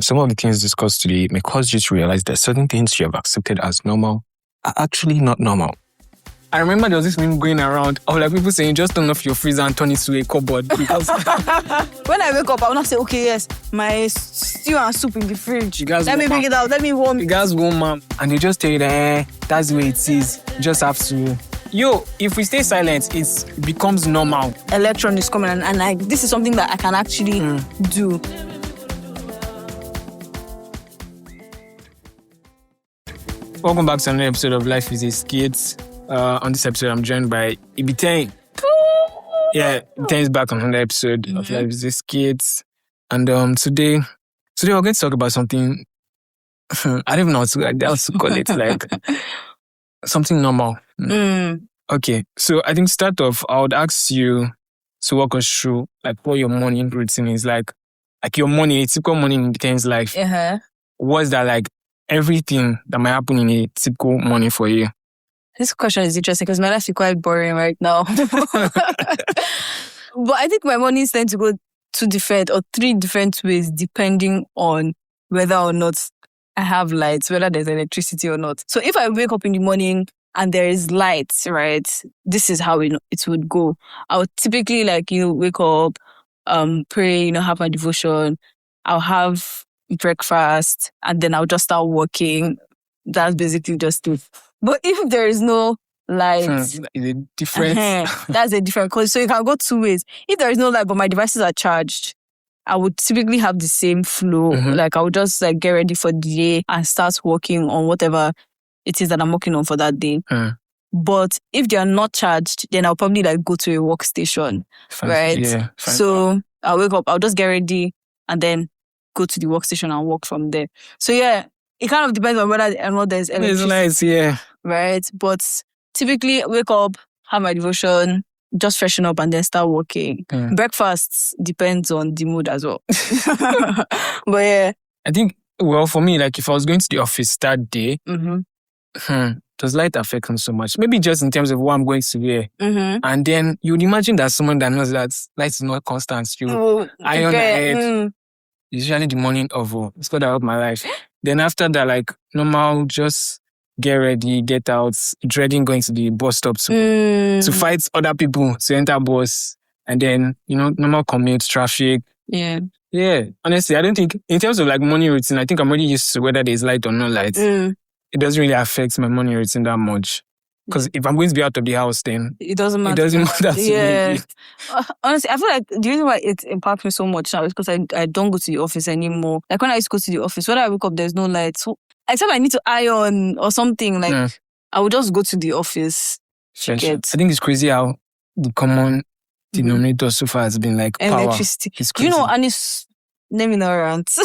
some of the things discussed today may cause you to realize that certain things you have accepted as normal are actually not normal. I remember there was this meme going around of like people saying, just turn off your freezer and turn it to a cupboard. Because when I wake up, I will not say, okay, yes, my stew and soup in the fridge. Let me bring it out. Let me warm it. You guys warm, ma'am. And they just tell you that, that's the way it is. You just have to. Yo, if we stay silent, it becomes normal. Electron is coming and this is something that I can actually do. Welcome back to another episode of Life is a Skit. On this episode, I'm joined by Ibitein. Yeah, Ibitein is back on another episode of Life is a Skit. And today we're going to talk about something, I don't even know how to call it, like something normal. Okay, so I think start off, I would ask you to walk us through like what your morning routine is like your morning, a typical morning in Ibitein's life. What's that like? Everything that might happen in a typical morning for you. This question is interesting because my life is quite boring right now. But I think my mornings tend to go 2 different or 3 different ways depending on whether or not I have lights, whether there's electricity or not. So if I wake up in the morning and there is light, right, this is how it would go. I would typically wake up, pray, have my devotion. I'll have breakfast and then I'll just start working. That's basically just it. But if there is no light, is it different? That's a different cause. So you can go 2 ways. If there is no light but my devices are charged, I would typically have the same flow. Like I would just get ready for the day and start working on whatever it is that I'm working on for that day. But if they are not charged, then I'll probably go to a workstation, right? Yeah. So I'll wake up, I'll just get ready and then go to the workstation and work from there. So yeah, it kind of depends on whether or not there's electricity. It's nice, yeah. Right? But typically wake up, have my devotion, just freshen up and then start working. Breakfasts depends on the mood as well. But yeah. I think, well, for me, if I was going to the office that day, does light affect them so much? Maybe just in terms of what I'm going to wear. And then you would imagine that someone that knows that light is not constant. You iron ahead. Usually the morning of, it's got to help my life. Then after that, normal, just get ready, get out, dreading going to the bus stop to fight other people to enter bus. And then, normal commute, traffic. Yeah. Yeah. Honestly, I don't think, in terms of morning routine, I think I'm already used to whether there's light or no light. It doesn't really affect my morning routine that much. Because if I'm going to be out of the house, then it doesn't matter. It doesn't matter to me. Honestly, I feel like the reason why it impacts me so much now is because I don't go to the office anymore. Like when I used to go to the office, when I wake up, there's no light. So except I need to iron or something, I would just go to the office. I think it's crazy how the common denominator so far has been power. Electricity. It's crazy. And it's naming around. See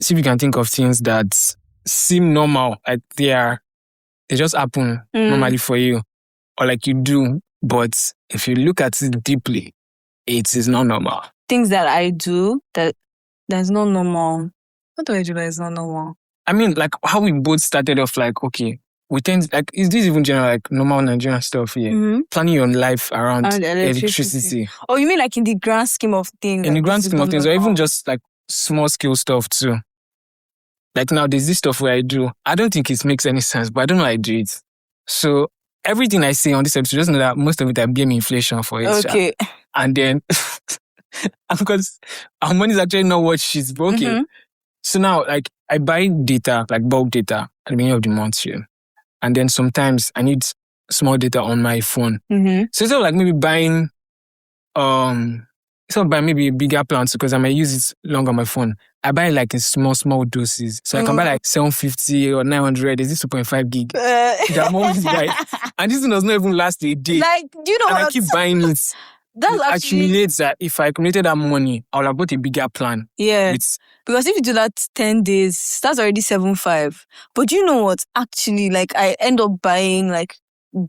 if you can think of things that seem normal, they just happen normally for you, or you do, but if you look at it deeply, it is not normal. Things that I do that's not normal. What do I do that is not normal? I mean, how we both started off, okay, we tend, is this even general, normal Nigerian stuff here? Planning your life around electricity. Oh, you mean in the grand scheme of things? In the grand scheme of things, or even just small scale stuff too. Now, there's this stuff where I don't think it makes any sense, but I don't know how I do it. So, everything I say on this episode, just know that most of it I blame inflation for it. Okay. And then, because our money is actually not what she's broken. So now, I buy data, bulk data at the beginning of the month here. And then sometimes I need small data on my phone. So instead of maybe buying, maybe a bigger plan because I might use it longer on my phone, I buy in small doses. So I can buy 750 or 900. Is this 2.5 gig? I'm always buying. And this thing does not even last a day. Do you know and what? I keep buying it. That's it accumulates that if I accumulated that money, I would have bought a bigger plan. Yeah. Because if you do that 10 days, that's already 7.5. But you know what? Actually, I end up buying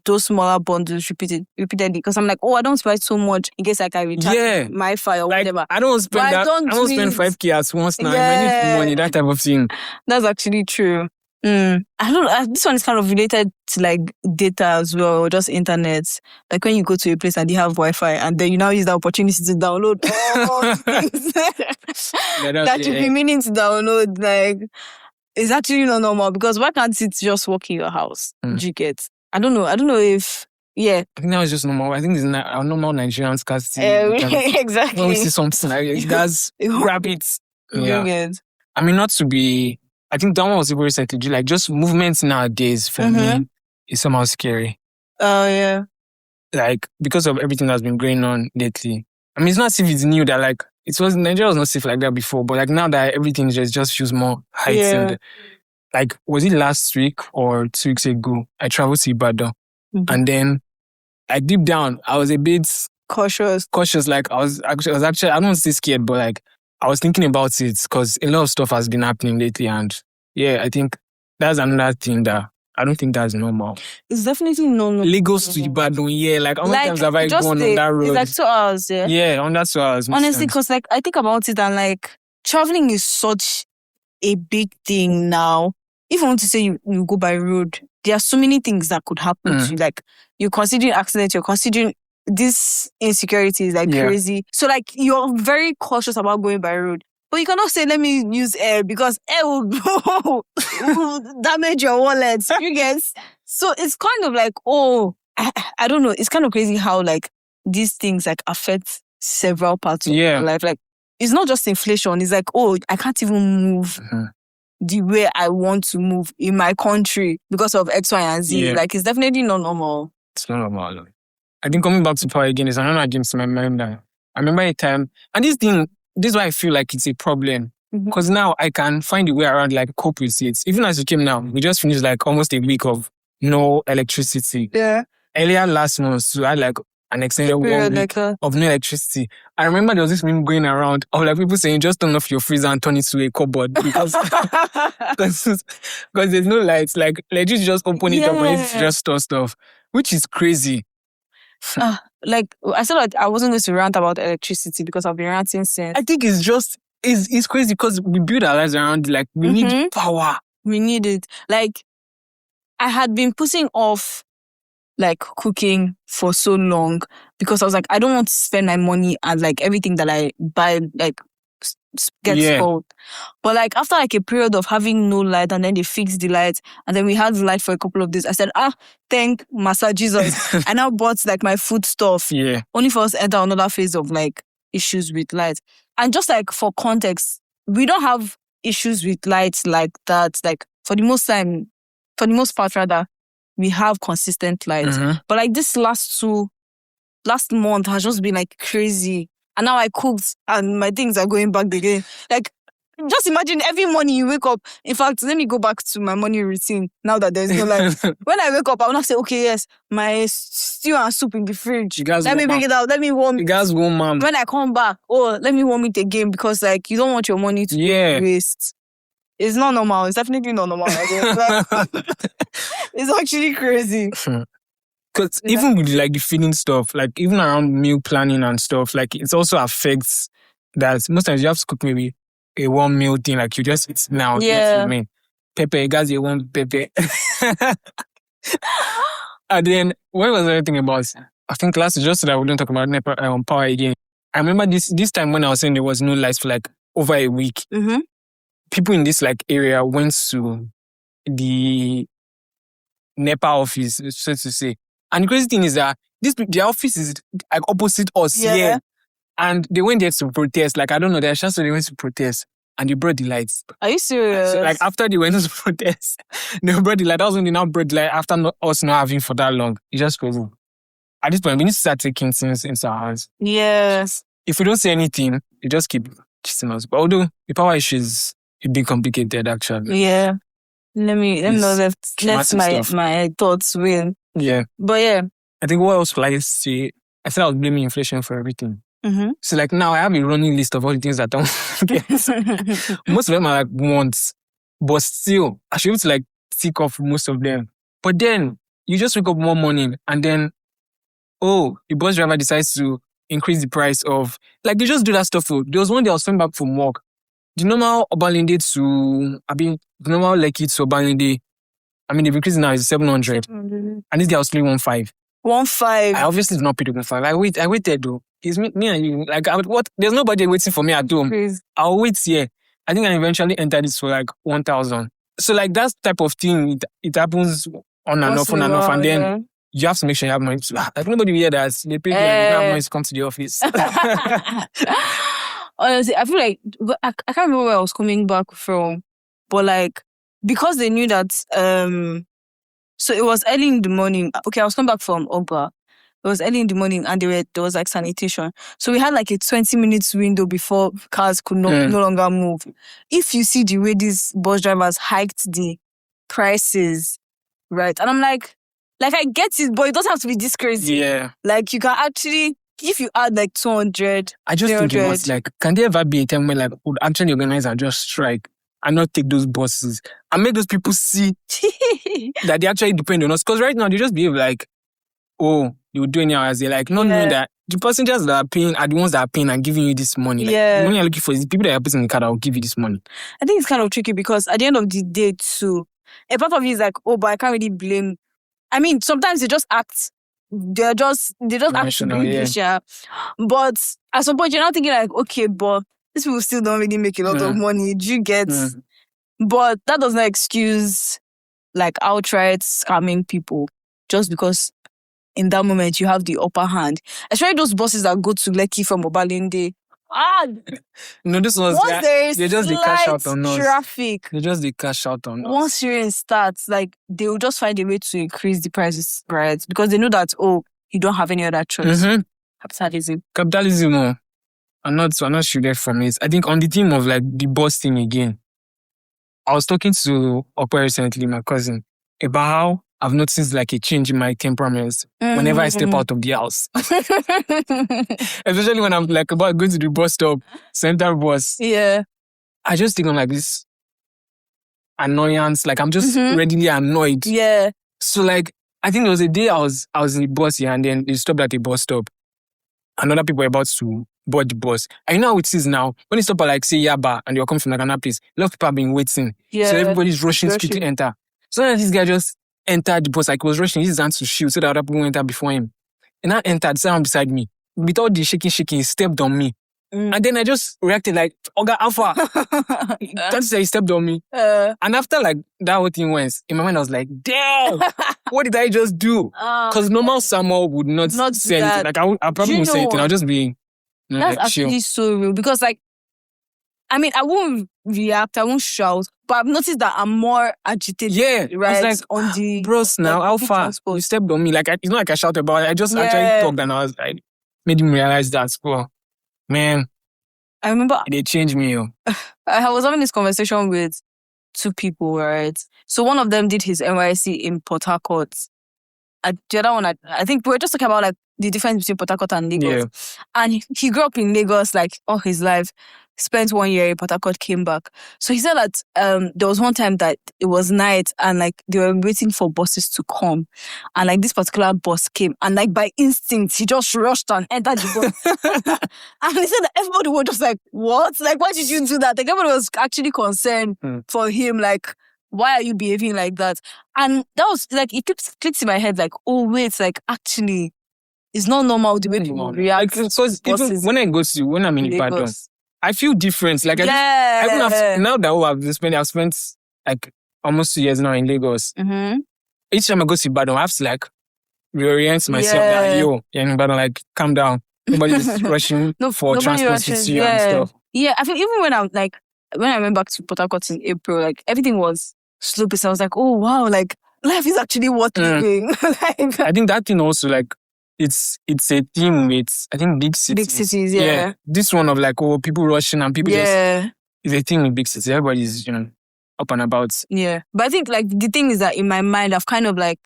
those smaller bundles repeatedly because I'm I don't spend so much in case I recharge my file or whatever. I don't spend that. I don't spend 5K at once now. I need money, that type of thing. That's actually true. I don't know. This one is kind of related to like data as well, or just internet. Like when you go to a place and they have Wi-Fi, and then you now use the opportunity to download all the things that you've been meaning to download. Like, it's actually not normal, because why can't it just work in your house? Do you get? I don't know. I don't know if I think that was just normal. I think it's our normal Nigerian scarcity. Exactly. When we see something like it, guys, grab it. Yeah. I mean, not to be. I think that one was very recently. Like, just movements nowadays for me is somehow scary. Oh yeah. Like, because of everything that's been going on lately. I mean, it's not as if it's new that like Nigeria was not safe like that before, but like now that everything just feels more heightened. Like, was it last week or 2 weeks ago? I traveled to Ibadan, and then like deep down, I was a bit cautious. Like I was actually, I don't want to say scared, but like I was thinking about it because a lot of stuff has been happening lately, and I think that's another thing that I don't think that's normal. It's definitely normal. Lagos to Ibadan, like how many times have I gone on that road? It's like 2 hours, on that 2 hours. Honestly, because like I think about it and like traveling is such a big thing now. If you want to say you go by road, there are so many things that could happen to you. Like, you're considering accidents, you're considering this insecurity is like crazy. So like you're very cautious about going by road. But you cannot say, let me use air, because air will damage your wallet. You get? So it's kind of like, I don't know. It's kind of crazy how like these things like affect several parts of your life. Like, it's not just inflation. It's like, I can't even move the way I want to move in my country because of X, Y, and Z. Like, it's definitely not normal. It's not normal. I think coming back to power again is another game to my mind. I remember a time, and this is why I feel like it's a problem. Because now I can find a way around, like, cope with it. Even as you came now, we just finished like almost a week of no electricity. Yeah. Earlier last month, so I had like an extended 1 week of no electricity. I remember there was this meme going around of like people saying, just turn off your freezer and turn it to a cupboard because there's no lights. Like, legit just open it up and it's just store stuff, which is crazy. Like, I said that I wasn't going to rant about electricity because I've been ranting since. I think it's crazy because we build our lives around it. Like, we need power. We need it. Like, I had been putting off like cooking for so long because I was like, I don't want to spend my money and like everything that I buy like gets spoiled. But like after like a period of having no light, and then they fixed the light, and then we had the light for a couple of days, I said, thank Master Jesus. I now bought like my food stuff. Only for us to enter another phase of like issues with light. And just like for context, we don't have issues with lights like that. Like for the most part rather, we have consistent light. But like this last month has just been like crazy. And now I cooked and my things are going back again. Like, just imagine every morning you wake up. In fact, let me go back to my morning routine now that there's no light. When I wake up, I will not say, okay, yes, my stew and soup in the fridge. Let me bring it out. Let me warm it. You guys warm, mom. When I come back, let me warm it again, because like you don't want your money to waste. It's not normal. It's definitely not normal. It's actually crazy. Because even with like the feeding stuff, like even around meal planning and stuff, like it also affects that. Most times you have to cook maybe a one meal thing, like you just eat now. I mean, pepper, you guys, you want pepper. And then what was the other thing about? I think last, just so that we don't talk about Nepa power again. I remember this time when I was saying there was no lights for like over a week. People in this like area went to the Nepa office, so to say. And the crazy thing is that their office is like opposite us here. And they went there to protest. Like, I don't know, their chance they went to protest. And they brought the lights. Are you serious? So, like, after they went to protest, they brought the light. That was when they now brought the light after us not having for that long. It's just crazy. At this point, we need to start taking things into our hands. Yes. If we don't say anything, they just keep cheating us. But although the power issue is a bit complicated, actually. Yeah. Let me know that let my thoughts win. Yeah. But yeah. I think what else will I say? I said I was blaming inflation for everything. So like now I have a running list of all the things that I don't get. Most of them are like wants. But still, I should be able to like tick off most of them. But then you just wake up one morning and then, the bus driver decides to increase the price of, like, they just do that stuff. There was one day I was coming back from work the normal Obalinde to, the normal Lekki to Obalinde, they've increased now is 700. And this guy was paying 1.5. 1.5. I obviously did not pay the 1.5. I waited though. It's me and you. Like, what? There's nobody waiting for me at home. Crazy. I'll wait here. I think I eventually entered this for like 1,000. So like that type of thing, it happens on and off, and then you have to make sure you have money. Like nobody will hear that they pay you and you don't have money to come to the office. Honestly, I feel like I can't remember where I was coming back from, but like because they knew that so it was early in the morning. Okay, I was coming back from Oba. It was early in the morning and there was like sanitation. So we had like a 20 minutes window before cars could no longer move. If you see the way these bus drivers hiked the prices, right? And I'm like I get it, but it doesn't have to be this crazy. Yeah. Like you can actually, if you add like 200, I just think it was like, can there ever be a time where like would actually organize and just strike and not take those buses and make those people see that they actually depend on us? Because right now they just behave like, oh, they would do anyhow as they like, not knowing that the passengers that are paying are the ones that are paying and giving you this money. Like, the money you're looking for is the people that are putting in the car that will give you this money. I think it's kind of tricky because at the end of the day too, a part of it is like, oh, but I can't really blame. I mean, sometimes they just act. They just act British, yeah. But at some point, you're not thinking like, okay, but these people still don't really make a lot of money. Do you get? But that does not excuse like outright scamming people just because in that moment you have the upper hand. Especially those buses that go to Lekki from Obalinde. No, this was they just the cash out on us. Traffic. They just the cash out on us. Once rain starts, like they will just find a way to increase the prices, right? Because they know that you don't have any other choice. Capitalism. I'm not shielded from it. I think on the theme of like the bus thing again, I was talking to Opa recently, my cousin, about how I've noticed like a change in my temperament whenever I step out of the house. Especially when I'm like about going to the bus stop, center bus. Yeah. I just think I'm like this annoyance. Like I'm just readily annoyed. Yeah. So like, I think there was a day I was in the bus here and then they stopped at the bus stop. And other people were about to board the bus. And you know how it is now. When you stop at like say Yaba and you're coming from like another place, a lot of people have been waiting. Yeah. So everybody's rushing to quickly enter. So then this guy just entered the bus like he was rushing his hands to shoot so that other people enter before him. And I entered, sat down beside me. With all the shaking, he stepped on me. And then I just reacted like, Oga Alpha. Can't say he stepped on me. And after like that whole thing went, in my mind I was like, damn, what did I just do? Because normal Samuel would not say anything. Like I probably wouldn't say anything. I'll just be that's like, actually so real. Because like, I mean, I won't react, I won't shout, but I've noticed that I'm more agitated. Yeah, right. I was like, on the bros now, how far? You stepped on me. Like it's not like I shouted about it. I just actually talked and I made him realize that. Well, man, I remember they changed me. I was having this conversation with two people, right? So one of them did his NYSC in Port Harcourt. The other one, I think we were just talking about like the difference between Port Harcourt and Lagos. Yeah. And he grew up in Lagos like all his life. Spent 1 year in Port Harcourt, came back. So he said that there was one time that it was night and like they were waiting for buses to come. And like this particular bus came and like by instinct, he just rushed and entered the bus. And he said that everybody was just like, what? Like, why did you do that? Like everybody was actually concerned for him. Like, why are you behaving like that? And that was like, it clicked in my head like, oh wait, like actually, it's not normal the way people react. Because even when I'm in Ibadan, I feel different. Like I even have, now that I've spent like almost 2 years now in Lagos. Each time I go to Ibadan, I have to like reorient myself. That, in Ibadan, like calm down. Nobody's rushing for transport to and stuff. Yeah, I feel even when I went back to Port Harcourt in April, like everything was slow paced. I was like, oh wow, like life is actually worth living. Like, I think that thing also like. It's a theme with, I think, big cities. Big cities, yeah. This one of like, people rushing and people just... It's a thing with big cities. Everybody's, up and about. Yeah. But I think like the thing is that in my mind, I've kind of like,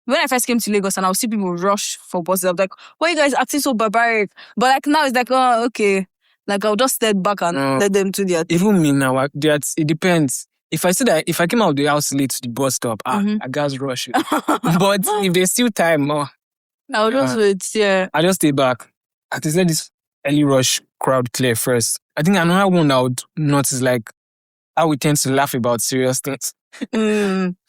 when I first came to Lagos and I'll see people rush for buses, I'm like, why are you guys acting so barbaric? But like now it's like, oh, okay. Like I'll just step back and let them do their thing. Even me now, it depends. If I say that, if I came out of the house late to the bus stop, I guys rush. But if there's still time, I'll just wait, I just stay back. At least let this early rush crowd clear first. I think another one I would notice is like how we tend to laugh about serious things.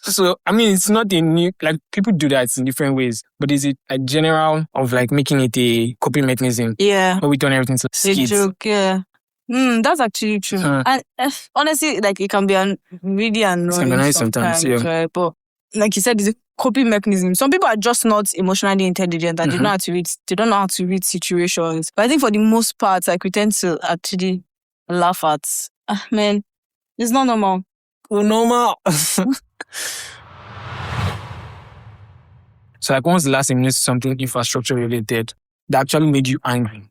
So, I mean, it's not a new, like, people do that in different ways, but is it a general of like making it a coping mechanism? Yeah. Where we turn everything to A skits. joke, yeah. That's actually true. And honestly, like, it can be really annoying annoying sometimes, yeah. right? But like you said, it's a coping mechanism. Some people are just not emotionally intelligent and they don't know how to read. They don't know how to read situations. But I think for the most part, like, we tend to actually laugh at. Man, it's not normal. Oh, normal. So, like, when was the last time you noticed something infrastructure related that actually made you angry?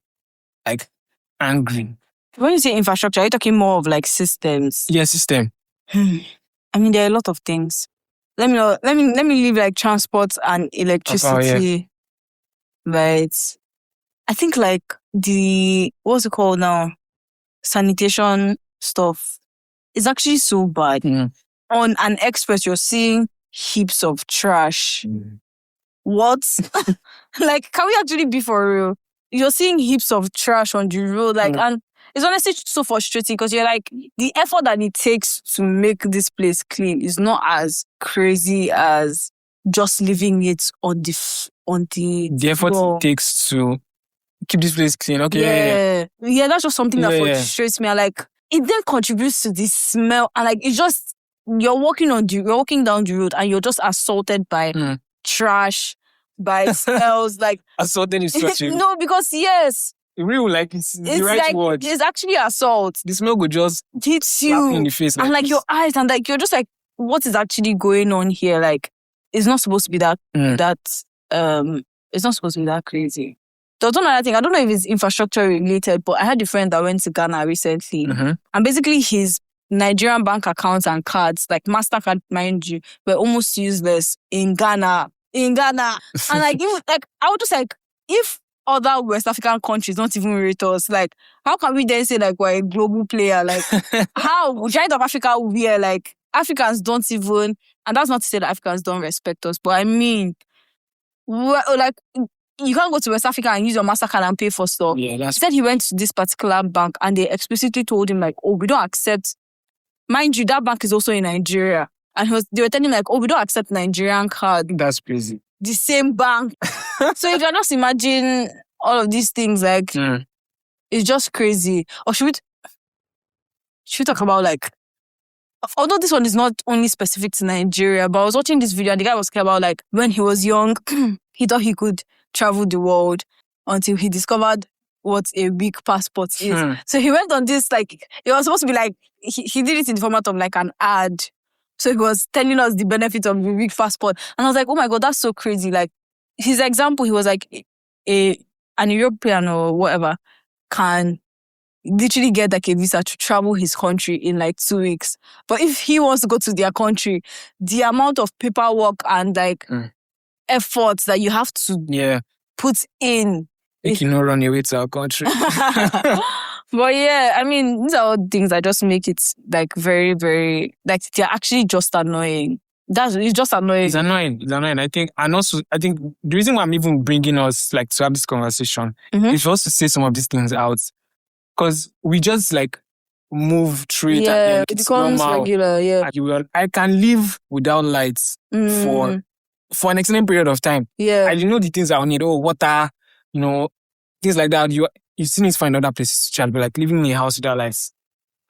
Like, angry. When you say infrastructure, are you talking more of like systems? Yeah, system. I mean, there are a lot of things. Let me leave like transport and electricity. Right. I think like what's it called now? Sanitation stuff. It's actually so bad. On an express, you're seeing heaps of trash. What? Like, can we actually be for real? You're seeing heaps of trash on the road, like, and it's honestly so frustrating because you're like, the effort that it takes to make this place clean is not as crazy as just leaving it on the effort floor. it takes to keep this place clean. Okay. Yeah, that's just something that frustrates me. Like, it then contributes to the smell, and like, it's just you're walking down the road and you're just assaulted by trash, by smells. Like, assaulted is such a no, because yes, real, like, it's the right like, word. It's actually assualt. The smell would just hits you in the face, and like your eyes, and like you're just like, what is actually going on here? Like, it's not supposed to be that it's not supposed to be that crazy. There's another thing. I don't know if it's infrastructure related, but I had a friend that went to Ghana recently, and basically his Nigerian bank accounts and cards, like MasterCard, mind you, were almost useless in Ghana. And like, even, like, I would just like, if other West African countries don't even rate us, like, how can we then say like we're a global player? Like, how Giant of Africa where like Africans don't even, and that's not to say that Africans don't respect us, but I mean, like, you can't go to West Africa and use your MasterCard and pay for stuff. Yeah, He said he went to this particular bank and they explicitly told him like, oh, we don't accept. Mind you, that bank is also in Nigeria. And they were telling him like, oh, we don't accept Nigerian card. That's crazy. The same bank. So if you're just imagine all of these things, like, it's just crazy. Or should we talk about like, although this one is not only specific to Nigeria, but I was watching this video and the guy was talking about like, when he was young, he thought he could travel the world until he discovered what a weak passport is. So he went on this, like, it was supposed to be like, he did it in the format of like an ad. So he was telling us the benefit of a weak passport. And I was like, oh my God, that's so crazy. Like, his example, he was like, an European or whatever can literally get like a visa to travel his country in like 2 weeks. But if he wants to go to their country, the amount of paperwork and like efforts that you have to put in. Make you not run away to our country. But yeah, I mean, these are all things that just make it like very, very, like, they're actually just annoying. It's just annoying. It's annoying. I think the reason why I'm even bringing us like to have this conversation is for us to say some of these things out. Because we just like move through it and it becomes normal. regular, I can live without lights for an extended period of time. Yeah. I know the things I need, water, things like that. You still need to find other places to charge, but like living in a house without lights,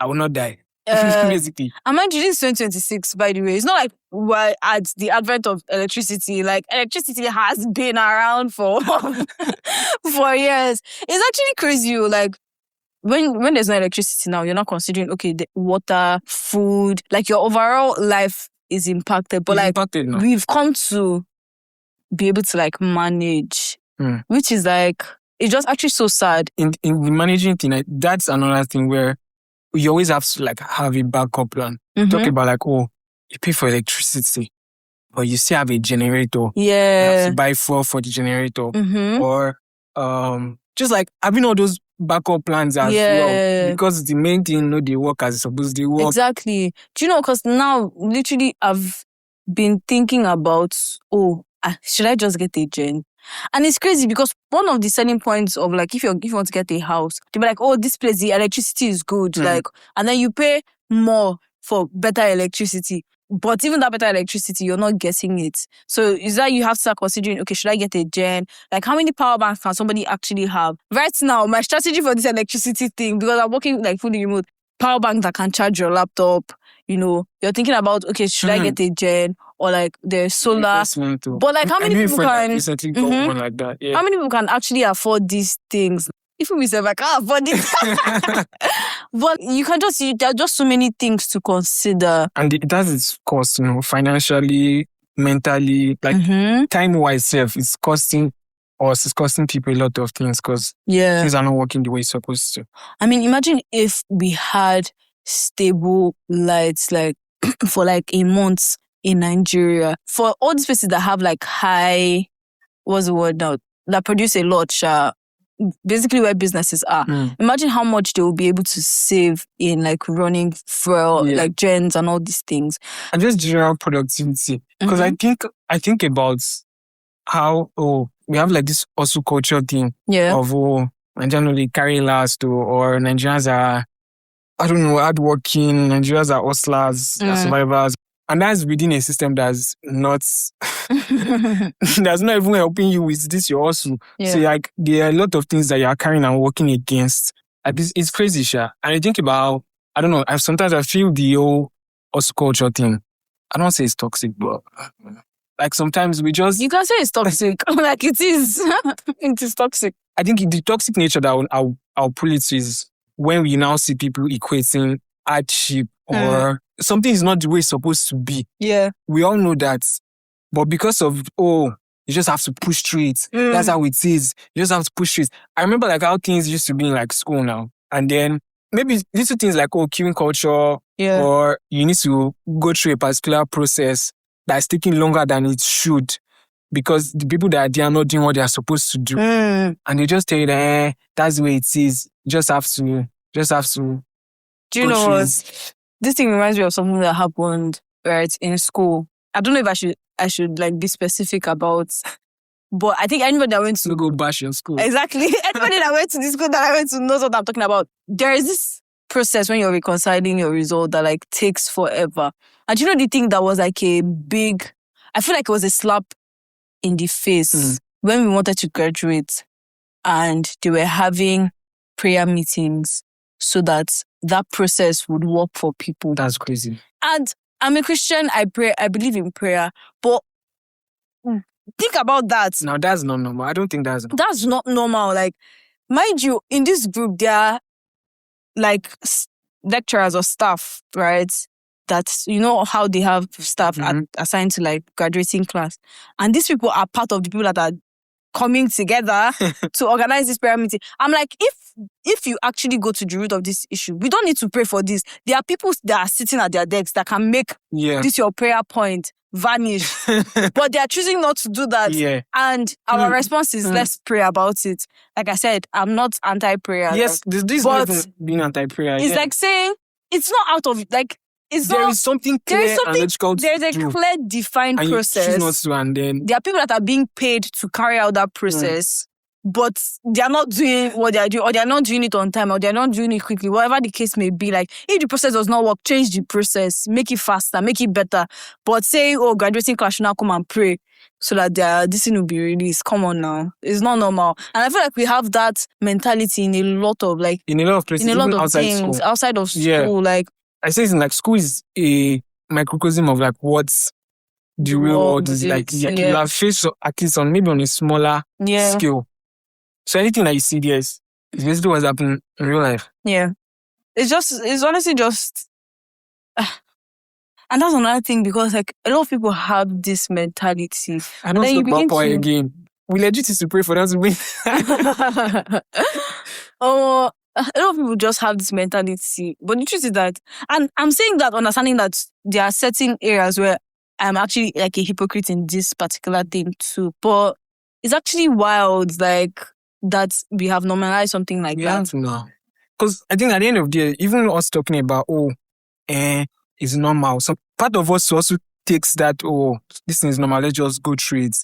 I will not die. Basically. And mind you, this is 2026, by the way. It's not like we're at the advent of electricity. Like, electricity has been around for years. It's actually crazy. Like, when there's no electricity now, you're not considering, okay, the water, food, like your overall life is impacted. But we've come to be able to like manage, which is like, it's just actually so sad. In the managing thing, that's another thing where you always have to like have a backup plan. Talk about like, you pay for electricity, but you still have a generator. Yeah. You have to buy fuel for the generator. Or just like having all those backup plans as well. Because the main thing, they work as it's supposed to work. Exactly. Do you know, because now, literally, I've been thinking about, should I just get a gen? And it's crazy because one of the selling points of like if you want to get a house, they'll be like, oh, this place, the electricity is good. Like, and then you pay more for better electricity. But even that better electricity, you're not getting it. So is that you have to start considering, okay, should I get a gen? Like, how many power banks can somebody actually have? Right now, my strategy for this electricity thing, because I'm working like fully remote, power bank that can charge your laptop, you're thinking about, okay, should I get a gen? Or like there's solar. But like how many people can recently got one like that? Yeah. How many people can actually afford these things? If we say I can't afford it. But you can just see there are just so many things to consider. And it has its cost, financially, mentally, like time-wise it's costing us, it's costing people a lot of things because things are not working the way it's supposed to. I mean, imagine if we had stable lights like for like a month in Nigeria. For all these places that have like high, what's the word now? That produce a lot, basically where businesses are. Imagine how much they will be able to save in like running fuel, like gens and all these things. And just general productivity. Because I think about how, we have like this hustle culture thing of, Nigerians they carry last or Nigerians are, I don't know, hardworking, Nigerians are hustlers, are survivors. And that's within a system that's not even helping you with this your hustle. So like there are a lot of things that you are carrying and working against. Like it's crazy, Sha. And I think about, I don't know, sometimes I feel the whole hustle culture thing. I don't say it's toxic, but like sometimes we just... You can say it's toxic. Like it is. It is toxic. I think the toxic nature that I'll pull it to is when we now see people equating hardship or something is not the way it's supposed to be. Yeah. We all know that. But because of, you just have to push through it. That's how it is. You just have to push through it. I remember like how things used to be in like school now. And then maybe little things like, queuing culture or you need to go through a particular process that's taking longer than it should because the people that are there are not doing what they are supposed to do. And they just tell you that, that's the way it is. You just have to. Do you know what? This thing reminds me of something that happened, right, in school. I don't know if I should like be specific about, but I think anybody that went to... go bash your school. Exactly. Anybody that went to this school that I went to knows what I'm talking about. There is this process when you're reconciling your result that like takes forever. And you know the thing that was like a big... I feel like it was a slap in the face when we wanted to graduate and they were having prayer meetings so that process would work for people. That's crazy. And I'm a Christian, I pray, I believe in prayer, but think about that. Now, that's not normal. I don't think that's not normal. Like, mind you, in this group, there are like lecturers or staff, right? That, you know how they have staff assigned to like graduating class. And these people are part of the people that are coming together to organize this prayer meeting. I'm like, if you actually go to the root of this issue, we don't need to pray for this. There are people that are sitting at their desks that can make this your prayer point vanish. But they are choosing not to do that. Yeah. And our response is, let's pray about it. Like I said, I'm not anti-prayer. Yes, this is not even being anti-prayer. It's like saying, it's not out of, like, there is something clear and logical to There's a clear, defined and process. You choose not to, and then... There are people that are being paid to carry out that process, but they are not doing what they are doing, or they are not doing it on time, or they are not doing it quickly, whatever the case may be. Like, if the process does not work, change the process, make it faster, make it better. But say, graduating class should now come and pray so that this thing will be released. Come on now. It's not normal. And I feel like we have that mentality in a lot of places, in a lot of outside things, school. Outside of school. Like, I say it's like school is a microcosm of like what's the real world is like. You have faced at least maybe on a smaller scale. So anything that you see there is basically what's happening in real life. Yeah. It's honestly just... And that's another thing because like a lot of people have this mentality. I don't talk about power again. We legit used to pray for them to win. A lot of people just have this mentality. But the truth is that, and I'm saying that understanding that there are certain areas where I'm actually like a hypocrite in this particular thing too. But it's actually wild, like, that we have normalized something like that. No. Because I think at the end of the day, even us talking about, it's normal. So part of us also takes that, this thing is normal, let's just go through it.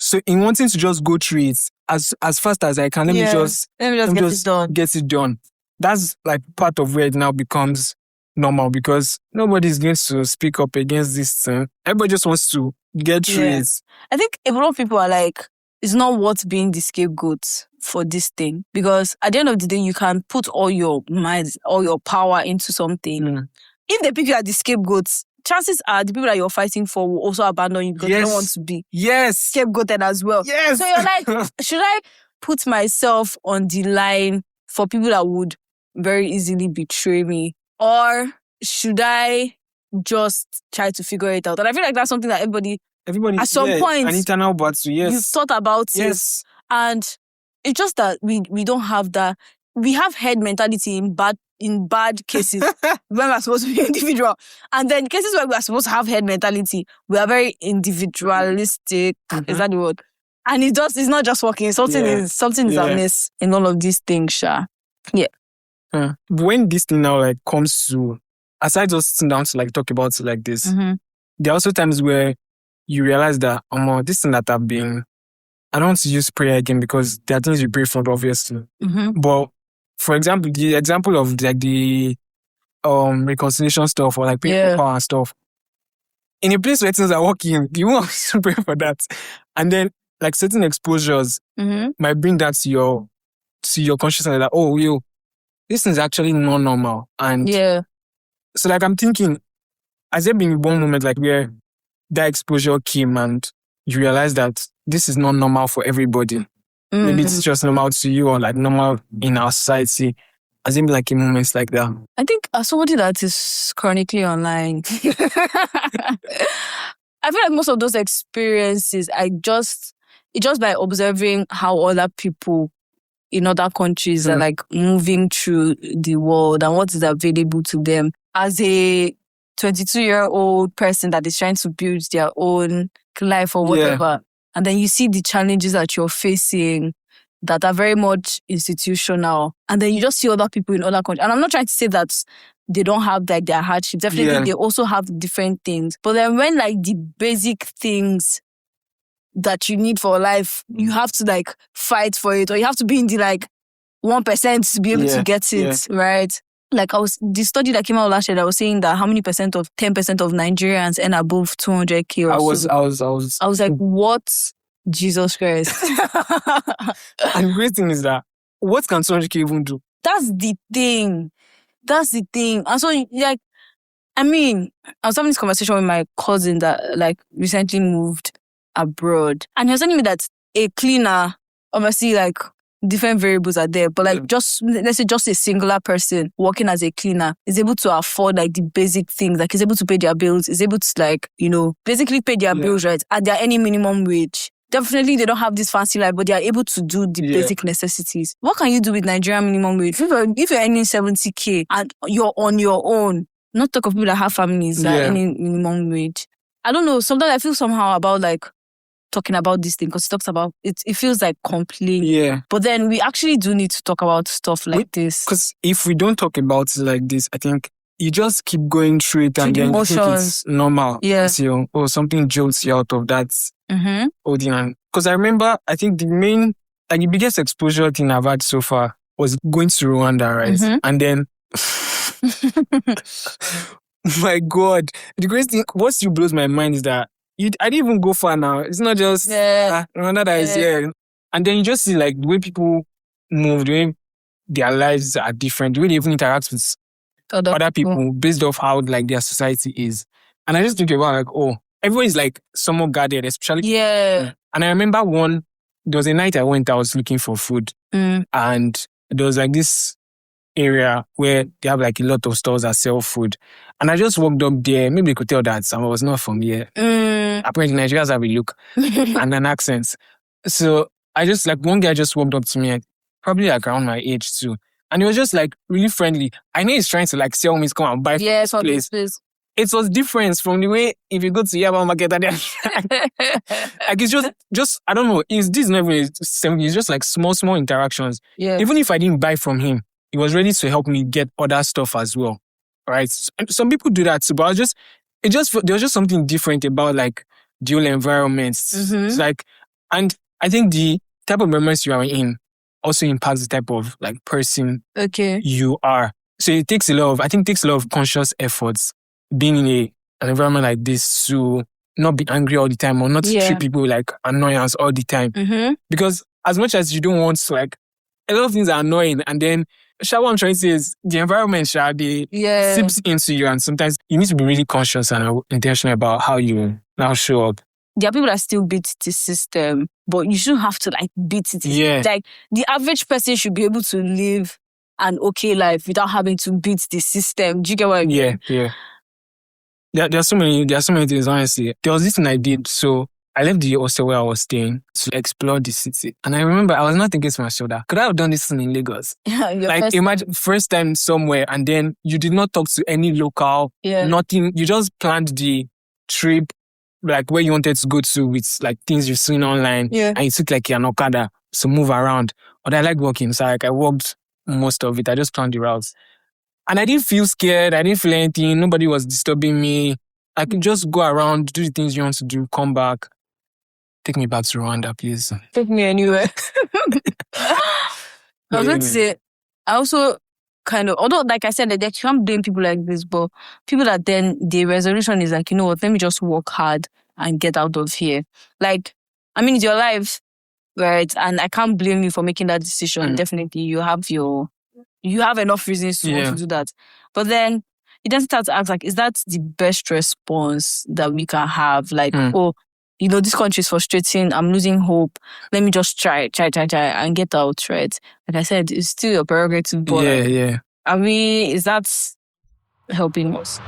So in wanting to just go through it as fast as I can, let me just get it done. That's like part of where it now becomes normal, because nobody's going to speak up against this thing. Everybody just wants to get through it. I think a lot of people are like, it's not worth being the scapegoat for this thing, because at the end of the day, you can put all your mind, all your power into something. If they pick you as the scapegoats, chances are the people that you're fighting for will also abandon you because they don't want to be scapegoated as well. So you're like, should I put myself on the line for people that would very easily betray me? Or should I just try to figure it out? And I feel like that's something that everybody at some point, an internal battle, you've thought about it. And it's just that we don't have that. We have head mentality in bad cases when we're supposed to be individual. And then cases where we are supposed to have head mentality, we are very individualistic. Is that the word? And it's not just working. Something is amiss in all of these things, Sha. When this thing now like comes to, aside just sitting down to like talk about it like this, there are also times where you realize that this thing that I've been, I don't want to use prayer again because there are things you pray for, obviously. But for example, the example of like the reconciliation stuff or like praying for power and stuff, in a place where things are working, you want to pray for that, and then like certain exposures might bring that to your consciousness that this is actually not normal. And so like I'm thinking, has there been one moment like where that exposure came and you realize that this is not normal for everybody? Maybe it's just normal to you or like normal in our society. Has there been like moments like that? I think as somebody that is chronically online, I feel like most of those experiences, it's just by observing how other people in other countries are like moving through the world and what is available to them. As a 22-year-old person that is trying to build their own life or whatever, and then you see the challenges that you're facing that are very much institutional, and then you just see other people in other countries. And I'm not trying to say that they don't have like their hardships. Definitely, they also have different things. But then when like the basic things that you need for life, you have to like fight for it, or you have to be in the like 1% to be able to get it, right? Like the study that came out last year that was saying that how many percent of 10% of Nigerians earn above 200K or so. I was like, what? Jesus Christ. And the great thing is that, what can 200K even do? That's the thing. And so like, I mean, I was having this conversation with my cousin that like recently moved abroad, and he was telling me that a cleaner, obviously like different variables are there, but like let's say just a singular person working as a cleaner is able to afford like the basic things, like is able to pay their bills, is able to like, basically pay their bills, right? At their any minimum wage. Definitely they don't have this fancy life, but they are able to do the basic necessities. What can you do with Nigerian minimum wage? If you're earning 70K and you're on your own, not talk of people that have families that are earning minimum wage. I don't know, sometimes I feel somehow about like talking about this thing because it talks about it feels like complaint. But then we actually do need to talk about stuff like this. Because if we don't talk about it like this, I think you just keep going through it and then you think it's normal. So, something jolts you out of that audience. Because I remember, I think the biggest exposure thing I've had so far was going to Rwanda, right? And then, my God, the greatest thing, what still blows my mind is that I didn't even go far now. It's not just Rwanda that is here. And then you just see like the way people move, the way their lives are different, the way they even interact with other people based off how like their society is. And I just think about like, everybody's like somewhat guarded, especially. And I remember there was a night I was looking for food. And there was like this area where they have like a lot of stores that sell food. And I just walked up there. Maybe you could tell that I was not from here. Apparently Nigerians have a look and an accent. So I just like, one guy just walked up to me, probably like around my age too. And he was just like really friendly. I know he's trying to like sell me to come and buy from this place. It was different from the way if you go to Iyalla market and like it's just I don't know. This is never it's just like small interactions. Even if I didn't buy from him, he was ready to help me get other stuff as well. Right? Some people do that too, but there was just something different about like dual environments. It's like And I think the type of environment you are in also impacts the type of like person you are. So it takes a lot of conscious efforts being in an environment like this to not be angry all the time or not treat people like annoyance all the time. Because as much as you don't want to, like, a lot of things are annoying, and then what I'm trying to say is the environment seeps into you, and sometimes you need to be really conscious and intentional about how you now show up. There are people that still beat the system, but you shouldn't have to like beat it. Yeah. Like the average person should be able to live an okay life without having to beat the system. Do you get what I mean? Yeah. There are so many things, honestly. There was this thing I did. So I left the hostel where I was staying to explore the city. And I remember I was not thinking to my shoulder, could I have done this thing in Lagos? Like imagine first time somewhere and then you did not talk to any local, nothing. You just planned the trip, like where you wanted to go to with like things you've seen online. And you took like an Okada to move around. But I like walking. So like I walked most of it. I just planned the routes. And I didn't feel scared. I didn't feel anything. Nobody was disturbing me. I could just go around, do the things you want to do, come back. Take me back to Rwanda, please. Take me anywhere. I was going to say, I also kind of, although like I said, that you can't blame people like this, but people that then the resolution is like, you know what, let me just work hard and get out of here. Like, I mean, it's your life, right? And I can't blame you for making that decision. Definitely, you have enough reasons to want to do that. But then you then start to ask, like, is that the best response that we can have? Like, oh, you know, this country is frustrating. I'm losing hope. Let me just try and get out, right? Like I said, it's still your prerogative. But is that helping us?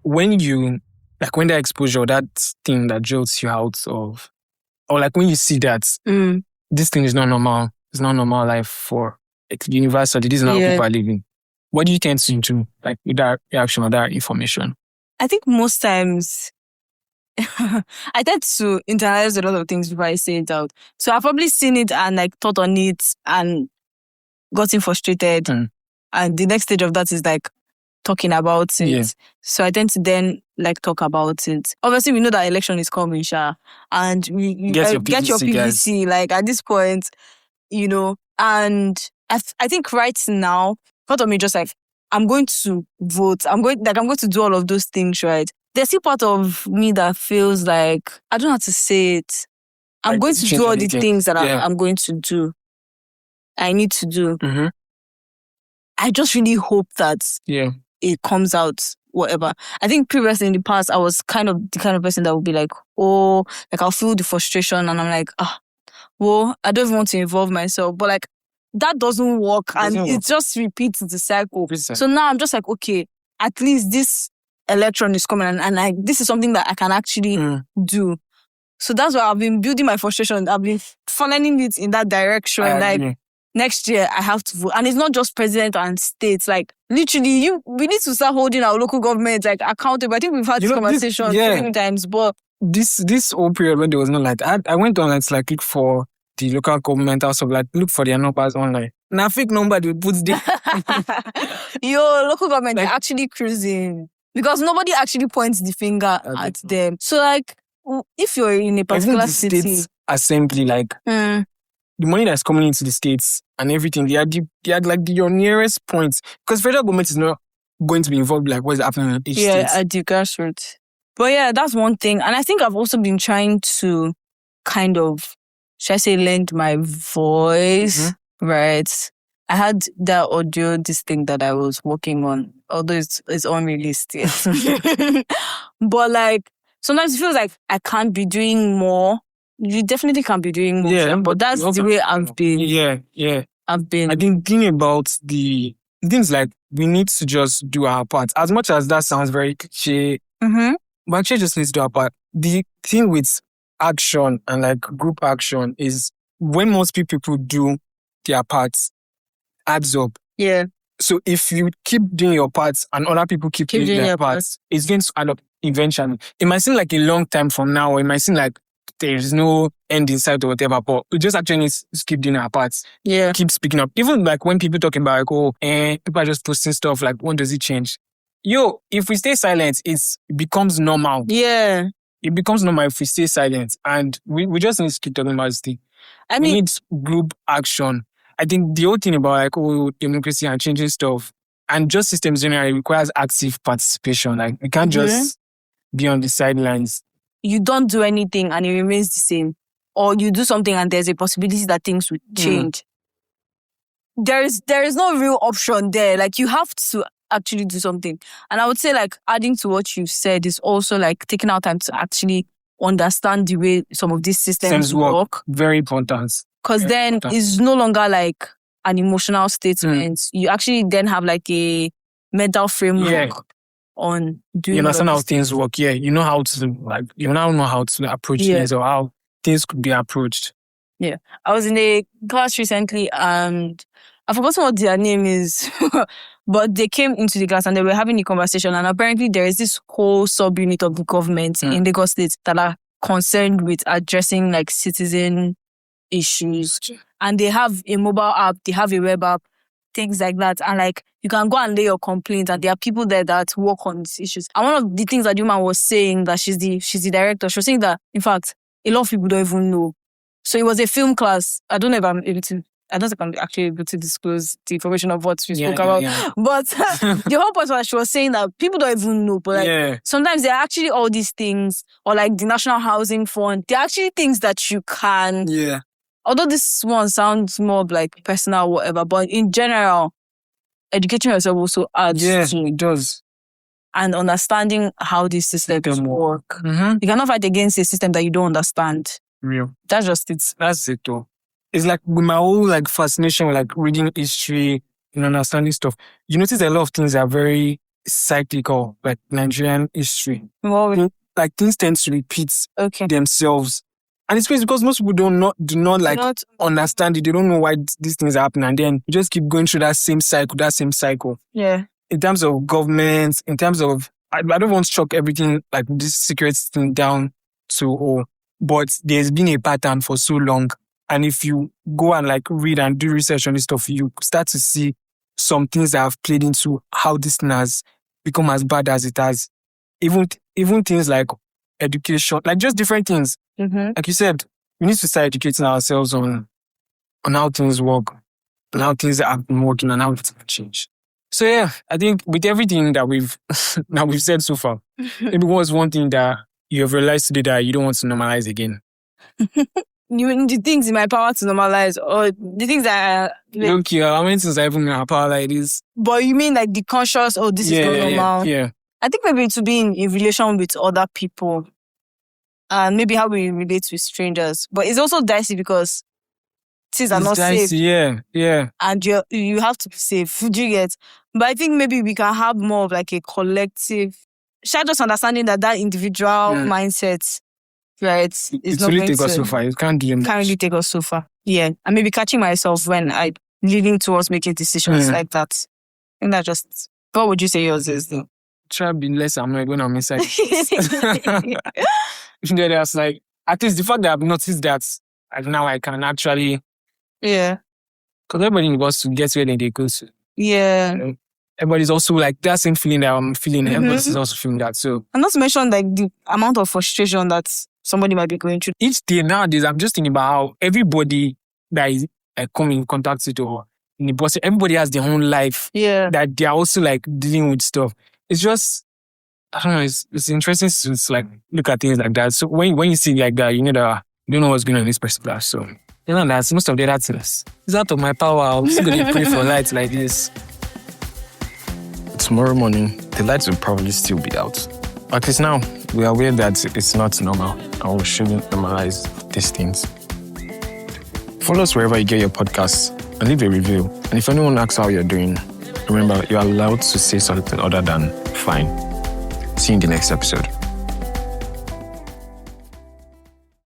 When that exposure, that thing that jolts you out of, or like when you see that this thing is not normal, it's not normal life for like universally, this is not how people are living. What do you tend to do, like with that reaction or that information? I think most times I tend to internalize a lot of things before I say it out. So I've probably seen it and like thought on it and gotten frustrated. And the next stage of that is like talking about it. So I tend to then like talk about it. Obviously, we know that election is coming, Sha, and you get your PVC. Like at this point, you know, and I think right now, part of me just like, I'm going to vote. I'm going to do all of those things, right? There's still part of me that feels like, I don't know how to say it. I'm going to do all the things that I'm going to do. I need to do. I just really hope that it comes out, whatever. I think previously in the past, I was kind of the kind of person that would be like, oh, like I'll feel the frustration and I'm like, well, I don't even want to involve myself. But like, that doesn't work and it just repeats the cycle. So now I'm just like, okay, at least this electron is coming and this is something that I can actually do. So that's why I've been building my frustration. I've been funneling it in that direction. Next year I have to vote. And it's not just president and states. Like literally, we need to start holding our local government like accountable. I think we've had this conversation many times, but this whole period when there was no light, I went on and like look for the local government also like look for their numbers online. Now fake number they put there. Your local government like, are actually cruising because nobody actually points the finger at them. So like if you're in a particular city, state assembly, like the money that's coming into the states and everything, they are like your nearest point because federal government is not going to be involved like what's happening in each state. At the grassroots. But yeah, that's one thing. And I think I've also been trying to kind of, should I say, lend my voice, right? I had that audio, this thing that I was working on, although it's unreleased yet. But like, sometimes it feels like I can't be doing more. You definitely can't be doing more. Yeah, but that's the way I've been. Yeah. I've been. I think thinking about the things like we need to just do our part. As much as that sounds very cliche, but actually just needs to do our part. The thing with action and like group action is when most people do their parts, adds up. Yeah. So if you keep doing your parts and other people keep doing their parts, it's going to add up eventually. It might seem like a long time from now, or it might seem like there's no end in sight or whatever, but we just actually need to keep doing our parts. Yeah. Keep speaking up. Even like when people talk about like, people are just posting stuff, like when does it change? If we stay silent, it becomes normal. Yeah. it becomes normal if we stay silent. And we just need to keep talking about this thing. I We mean, need group action. I think the whole thing about like democracy and changing stuff and just systems generally requires active participation. Like we can't just be on the sidelines. you don't do anything and it remains the same. Or you do something and there's a possibility that things will change. There is no real option there. Like you have to actually do something. And I would say like adding to what you said is also like taking out time to actually understand the way some of these systems work. Very important. Because then it's no longer like an emotional statement. You actually then have like a mental framework on doing. You understand how things work. Yeah, you know how to like. You now know how to approach things or how things could be approached. Yeah, I was in a class recently and I forgot what their name is, but they came into the class and they were having a conversation. And apparently, there is this whole subunit of the government in Lagos State that are concerned with addressing like citizen issues. And they have a mobile app, they have a web app, things like that. And like you can go and lay your complaint, and there are people there that work on these issues. And one of the things that woman was saying, that she's the director, she was saying that in fact a lot of people don't even know. So it was a film class. I don't know if I'm actually able to disclose the information of what we spoke about. Yeah. But the whole point was she was saying that people don't even know. But like sometimes there are actually all these things, or like the National Housing Fund, there are actually things that you can. Yeah. Although this one sounds more like personal, whatever, but in general, educating yourself also adds to it does. And understanding how these systems work. You cannot fight against a system that you don't understand. Real. That's just it. That's it though. It's like with my whole like fascination with like reading history and understanding stuff, you notice a lot of things are very cyclical, like Nigerian history. Like things tend to repeat themselves. And it's crazy because most people do not understand it. They don't know why these things happen. And then you just keep going through that same cycle. Yeah. In terms of governments, in terms of, I don't want to chalk everything like this secret thing down to all. But there's been a pattern for so long. And if you go and like read and do research on this stuff, you start to see some things that have played into how this thing has become as bad as it has. Even things like education, like just different things. Like you said, we need to start educating ourselves on how things work, on how things have been working, and how it's change. So yeah, I think with everything that we've said so far, maybe what's one thing that you have realized today that you don't want to normalize again? You mean the things in my power to normalize, or the things that don't care how many things are even in our power like this? But you mean like the conscious, this is not normal? Yeah. I think maybe to be in a relation with other people and maybe how we relate with strangers. But it's also dicey because things are not safe. Yeah. And you have to be safe. Do you get? But I think maybe we can have more of like a collective, just understanding that individual mindset, right? It's really take us so far. It can't really take us so far. Yeah. And maybe catching myself when I'm leaning towards making decisions like that. I think that just, what would you say yours is though? Try to be less annoyed when I'm inside. There's like, at least the fact that I've noticed that now I can actually. Yeah. Because everybody wants to get where they go to. Yeah. Everybody's also like that same feeling that I'm feeling. Everybody's also feeling that. So. And not to mention like the amount of frustration that somebody might be going through. Each day nowadays, I'm just thinking about how everybody that is coming in contact with or in the process, everybody has their own life. Yeah. That they're also like dealing with stuff. It's just, I don't know, it's interesting to like look at things like that. So when you see like that, you know that you don't know what's going on in this particular. So, you know, that's most of the other things. It's out of my power. I'm still going to pray for lights like this. Tomorrow morning, the lights will probably still be out. At least now, we are aware that it's not normal and we shouldn't normalize these things. Follow us wherever you get your podcasts and leave a review. And if anyone asks how you're doing, remember, you're allowed to say something other than fine. See you in the next episode.